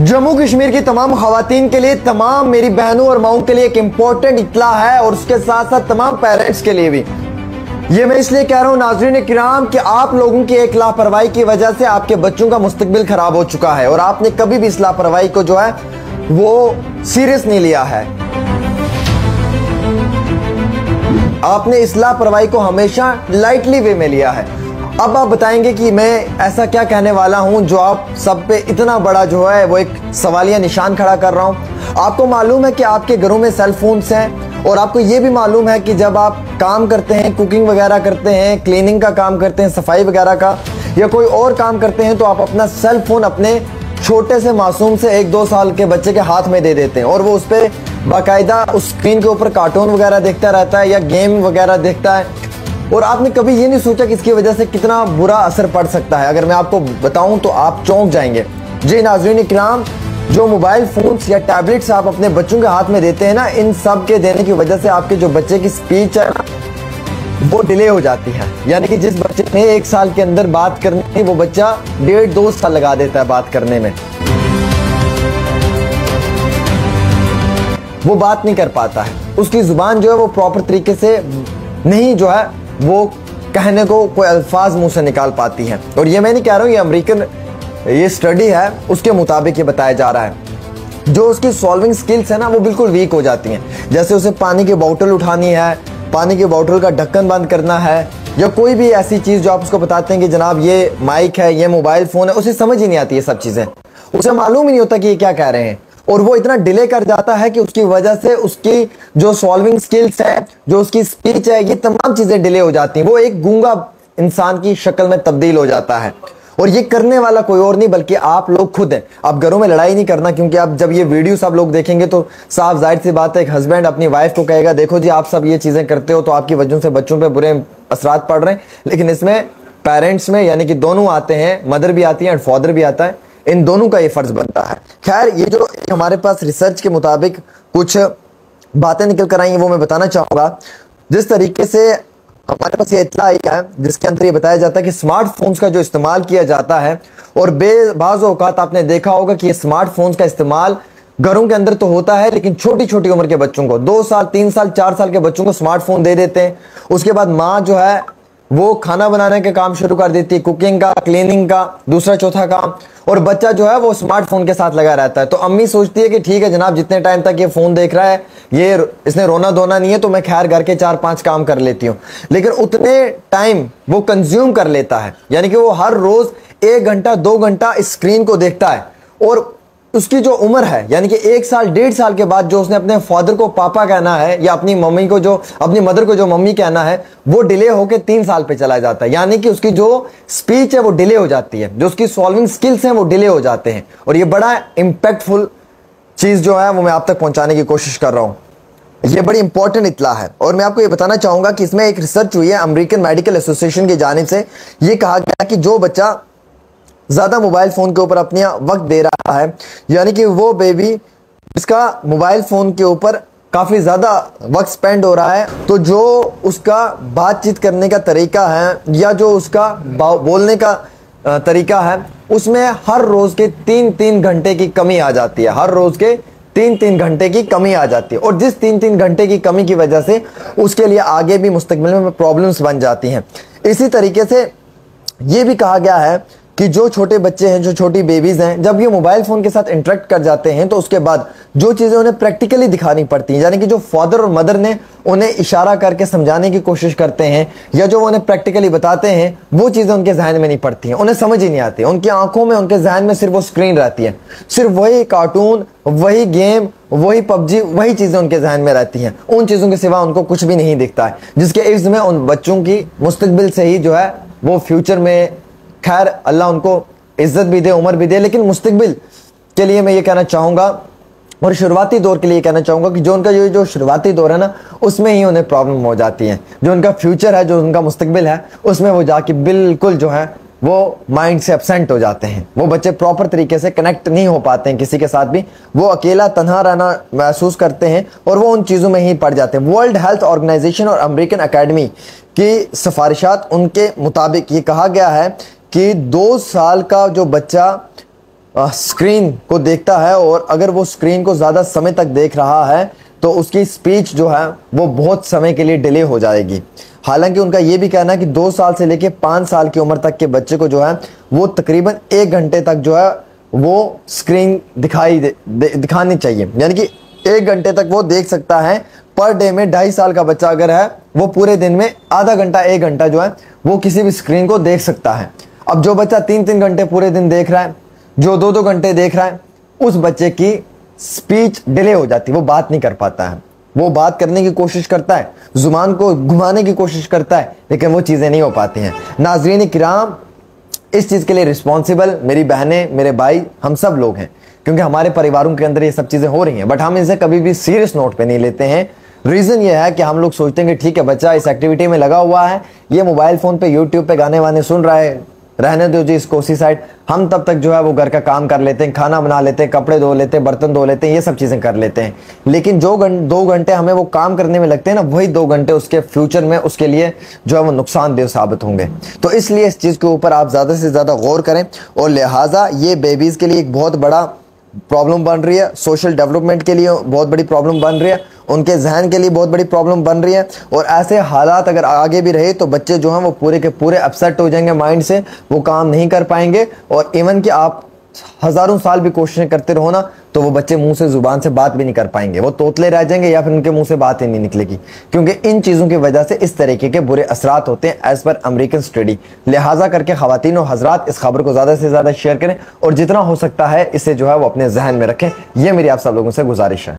जम्मू कश्मीर की तमाम खवातीन के लिए, तमाम मेरी बहनों और माओं के लिए एक इम्पोर्टेंट इत्तला है और उसके साथ साथ तमाम पेरेंट्स के लिए भी। ये मैं इसलिए कह रहा हूँ नाज़रीन किराम कि आप लोगों की एक लापरवाही की वजह से आपके बच्चों का मुस्तकबिल खराब हो चुका है और आपने कभी भी इस लापरवाही को जो है वो सीरियस नहीं लिया है। आपने इस लापरवाही को हमेशा लाइटली वे में लिया है। अब आप बताएंगे कि मैं ऐसा क्या कहने वाला हूं जो आप सब पे इतना बड़ा जो है वो एक सवालिया निशान खड़ा कर रहा हूं। आपको मालूम है कि आपके घरों में सेल फोन्स हैं और आपको ये भी मालूम है कि जब आप काम करते हैं, कुकिंग वगैरह करते हैं, क्लीनिंग का काम करते हैं, सफाई वगैरह का या कोई और काम करते हैं, तो आप अपना सेल फोन अपने छोटे से मासूम से 1-2 साल के बच्चे के हाथ में दे देते हैं और वो उस पर बाकायदा उस स्क्रीन के ऊपर कार्टून वगैरह देखता रहता है या गेम वगैरह देखता है। और आपने कभी ये नहीं सोचा कि इसकी वजह से कितना बुरा असर पड़ सकता है। अगर मैं आपको बताऊं तो आप चौंक जाएंगे। जी नाज़रीन इकराम, जो मोबाइल फोन्स या टैबलेट्स आप अपने बच्चों के हाथ में देते हैं ना, इन सब के देने की वजह से आपके जो बच्चे की स्पीच है वो डिले हो जाती है। यानी कि जिस बच्चे ने 1 साल के अंदर बात करनी है वो बच्चा 1.5-2 साल लगा देता है बात करने में। वो बात नहीं कर पाता है, उसकी जुबान जो है वो प्रॉपर तरीके से नहीं जो है वो कहने को कोई अल्फाज मुंह से निकाल पाती हैं। और ये मैं नहीं कह रहा हूँ, ये अमेरिकन ये स्टडी है उसके मुताबिक ये बताया जा रहा है। जो उसकी सॉल्विंग स्किल्स है ना वो बिल्कुल वीक हो जाती हैं। जैसे उसे पानी की बोतल उठानी है, पानी की बोतल का ढक्कन बंद करना है या कोई भी ऐसी चीज़ जो आप उसको बताते हैं कि जनाब ये माइक है, ये मोबाइल फ़ोन है, उसे समझ ही नहीं आती ये सब चीज़ें। उसे मालूम ही नहीं होता कि ये क्या कह रहे हैं और वो इतना डिले कर जाता है कि उसकी वजह से उसकी जो सॉल्विंग स्किल्स है, जो उसकी स्पीच है, ये तमाम चीज़ें डिले हो जाती हैं। वो एक गूंगा इंसान की शक्ल में तब्दील हो जाता है और ये करने वाला कोई और नहीं बल्कि आप लोग खुद हैं। आप घरों में लड़ाई नहीं करना, क्योंकि आप जब ये वीडियो सब लोग देखेंगे तो साफ जाहिर सी बात है एक हस्बैंड अपनी वाइफ को कहेगा देखो जी आप सब ये चीज़ें करते हो तो आपकी वजह से बच्चों पे बुरे असरात पड़ रहे हैं। लेकिन इसमें पेरेंट्स में यानी कि दोनों आते हैं, मदर भी आती है और फादर भी आता है, इन दोनों का ये फर्ज बनता है। खैर, ये जो हमारे पास रिसर्च के मुताबिक कुछ बातें निकल कर आई हैं वो मैं बताना चाहूँगा। जिस तरीके से हमारे पास ये इत्तला आई है जिसके अंदर ये बताया जाता है कि स्मार्टफोन्स का जो इस्तेमाल किया जाता है और बाज़ औक़ात आपने देखा होगा कि ये स्मार्टफोन्स का इस्तेमाल घरों के अंदर तो होता है, लेकिन छोटी छोटी उम्र के बच्चों को 2 साल 3 साल 4 साल के बच्चों को स्मार्टफोन दे देते हैं। उसके बाद माँ जो है वो खाना बनाने का काम शुरू कर देती है, कुकिंग का, क्लीनिंग का, दूसरा चौथा काम, और बच्चा जो है वो स्मार्टफोन के साथ लगा रहता है। तो अम्मी सोचती है कि ठीक है जनाब जितने टाइम तक ये फ़ोन देख रहा है, ये इसने रोना धोना नहीं है तो मैं खैर घर के 4-5 काम कर लेती हूँ। लेकिन उतने टाइम वो कंज्यूम कर लेता है, यानी कि वो हर रोज़ 1 घंटा 2 घंटा इस स्क्रीन को देखता है और उसकी जो उम्र है यानी कि 1 साल 1.5 साल के बाद जो उसने अपने फादर को पापा कहना है या अपनी मम्मी को जो अपनी मदर को जो मम्मी कहना है वो डिले होकर 3 साल पे चला जाता है। यानी कि उसकी जो स्पीच है वो डिले हो जाती है, जो उसकी सॉल्विंग स्किल्स हैं वो डिले हो जाते हैं। और ये बड़ा इम्पैक्टफुल चीज़ जो है वो मैं आप तक पहुँचाने की कोशिश कर रहा हूँ। ये बड़ी इंपॉर्टेंट इत्तला है और मैं आपको ये बताना चाहूँगा कि इसमें एक रिसर्च हुई है अमेरिकन मेडिकल एसोसिएशन की जानिब से। ये कहा गया कि जो बच्चा ज़्यादा मोबाइल फ़ोन के ऊपर अपना वक्त दे रहा है, यानी कि वो बेबी जिसका मोबाइल फ़ोन के ऊपर काफ़ी ज़्यादा वक्त स्पेंड हो रहा है, तो जो उसका बातचीत करने का तरीका है या जो उसका बोलने का तरीका है उसमें हर रोज़ के 3-3 घंटे की कमी आ जाती है। हर रोज़ के 3-3 घंटे की कमी आ जाती है और जिस 3-3 घंटे की कमी की वजह से उसके लिए आगे भी मुस्तकबिल में प्रॉब्लम्स बन जाती हैं। इसी तरीके से ये भी कहा गया है कि जो छोटे बच्चे हैं, जो छोटी बेबीज़ हैं, जब ये मोबाइल फ़ोन के साथ इंटरेक्ट कर जाते हैं तो उसके बाद जो चीज़ें उन्हें प्रैक्टिकली दिखानी पड़ती हैं, यानी कि जो फादर और मदर ने उन्हें इशारा करके समझाने की कोशिश करते हैं या जो उन्हें प्रैक्टिकली बताते हैं, वो चीज़ें उनके जहन में नहीं पड़ती हैं, उन्हें समझ ही नहीं आती। उनकी आंखों में, उनके जहन में सिर्फ वो स्क्रीन रहती है, सिर्फ वही कार्टून, वही गेम, वही पबजी, वही चीज़ें उनके जहन में रहती हैं। उन चीज़ों के सिवा उनको कुछ भी नहीं दिखता है, जिसके इव्ज़ में उन बच्चों की मुस्तकबिल से ही जो है वो फ्यूचर में, खैर अल्लाह उनको इज्जत भी दे, उम्र भी दे, लेकिन मुस्तकबिल के लिए मैं ये कहना चाहूँगा और शुरुआती दौर के लिए कहना चाहूँगा कि जो उनका ये जो शुरुआती दौर है ना उसमें ही उन्हें प्रॉब्लम हो जाती है। जो उनका फ्यूचर है, जो उनका मुस्तकबिल है, उसमें वो जाके बिल्कुल जो है वो माइंड से एब्सेंट हो जाते हैं। वो बच्चे प्रॉपर तरीके से कनेक्ट नहीं हो पाते हैं किसी के साथ भी, वो अकेला तन्हा रहना महसूस करते हैं और वो उन चीज़ों में ही पड़ जाते हैं। वर्ल्ड हेल्थ ऑर्गेनाइजेशन और अमेरिकन अकेडमी की सिफारिशात उनके मुताबिक ये कहा गया है कि 2 साल का जो बच्चा स्क्रीन को देखता है और अगर वो स्क्रीन को ज़्यादा समय तक देख रहा है तो उसकी स्पीच जो है वो बहुत समय के लिए डिले हो जाएगी। हालांकि उनका ये भी कहना है कि 2 साल से लेकर 5 साल की उम्र तक के बच्चे को जो है वो तकरीबन 1 घंटे तक जो है वो स्क्रीन दिखानी चाहिए, यानी कि 1 घंटे तक वो देख सकता है। पर डे में 2.5 साल का बच्चा अगर है वो पूरे दिन में आधा घंटा 1 घंटा जो है वो किसी भी स्क्रीन को देख सकता है। अब जो बच्चा 3-3 घंटे पूरे दिन देख रहा है, जो 2-2 घंटे देख रहा है, उस बच्चे की स्पीच डिले हो जाती है, वो बात नहीं कर पाता है। वो बात करने की कोशिश करता है, जुबान को घुमाने की कोशिश करता है, लेकिन वो चीज़ें नहीं हो पाती हैं। नाज़रीन किराम, इस चीज़ के लिए रिस्पॉन्सिबल मेरी बहनें, मेरे भाई, हम सब लोग हैं, क्योंकि हमारे परिवारों के अंदर ये सब चीज़ें हो रही हैं, बट हम इसे कभी भी सीरियस नोट पे नहीं लेते हैं। रीज़न ये है कि हम लोग सोचते हैं कि ठीक है, बच्चा इस एक्टिविटी में लगा हुआ है, ये मोबाइल फ़ोन पे यूट्यूब पे गाने वाने सुन रहा है, रहने दो जी इसको उसी साइड। हम तब तक जो है वो घर का काम कर लेते हैं, खाना बना लेते हैं, कपड़े धो लेते हैं, बर्तन धो लेते हैं, ये सब चीज़ें कर लेते हैं। लेकिन जो 2 घंटे हमें वो काम करने में लगते हैं ना, वही 2 घंटे उसके फ्यूचर में उसके लिए जो है वो नुकसानदेह साबित होंगे। तो इसलिए इस चीज़ के ऊपर आप ज़्यादा से ज़्यादा गौर करें, और लिहाजा ये बेबीज़ के लिए एक बहुत बड़ा प्रॉब्लम बन रही है, सोशल डेवलपमेंट के लिए बहुत बड़ी प्रॉब्लम बन रही है, उनके जहन के लिए बहुत बड़ी प्रॉब्लम बन रही है। और ऐसे हालात अगर आगे भी रहे तो बच्चे जो हैं वो पूरे के पूरे अपसेट हो जाएंगे माइंड से, वो काम नहीं कर पाएंगे। और इवन कि आप हज़ारों साल भी कोशिशें करते रहो ना, तो वो बच्चे मुंह से जुबान से बात भी नहीं कर पाएंगे, वो तोतले रह जाएंगे या फिर उनके मुंह से बात ही नहीं निकलेगी, क्योंकि इन चीज़ों की वजह से इस तरीके के बुरे असरात होते हैं एज पर अमेरिकन स्टडी। लिहाजा करके ख़वातीन और हजरात इस खबर को ज़्यादा से ज़्यादा शेयर करें और जितना हो सकता है इसे जो है वो अपने जहन में रखें। यह मेरी आप सब लोगों से गुजारिश है।